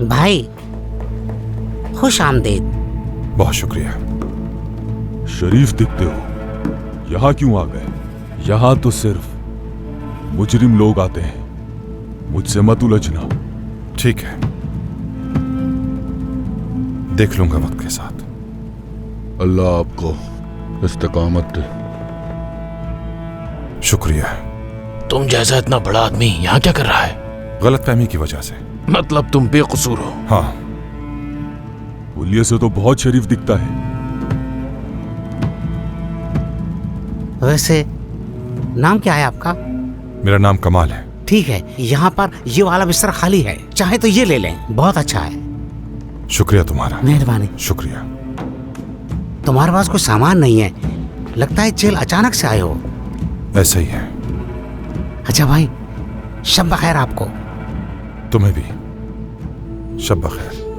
भाई खुश आमदीद। बहुत शुक्रिया। शरीफ दिखते हो, यहाँ क्यों आ गए? यहाँ तो सिर्फ मुजरिम लोग आते हैं, मुझसे मत उलझना। ठीक है, देख लूंगा वक्त के साथ। अल्लाह आपको इस्तिकामत दे। शुक्रिया। तुम जैसा इतना बड़ा आदमी यहाँ क्या कर रहा है? गलतफहमी की वजह से। मतलब तुम बेकसूर हो? हाँ। बोलिए से तो बहुत शरीफ दिखता है। वैसे नाम क्या है आपका? मेरा नाम कमाल है। ठीक है, यहाँ पर ये वाला बिस्तर खाली है, चाहे तो ये ले लें, बहुत अच्छा है। शुक्रिया तुम्हारा। मेहरबानी। शुक्रिया। तुम्हारे पास कोई सामान नहीं है, लगता है जेल अचानक से आए हो। ऐसा ही है। अच्छा भाई, शब बखैर आपको। तुम्हें भी शब बखैर।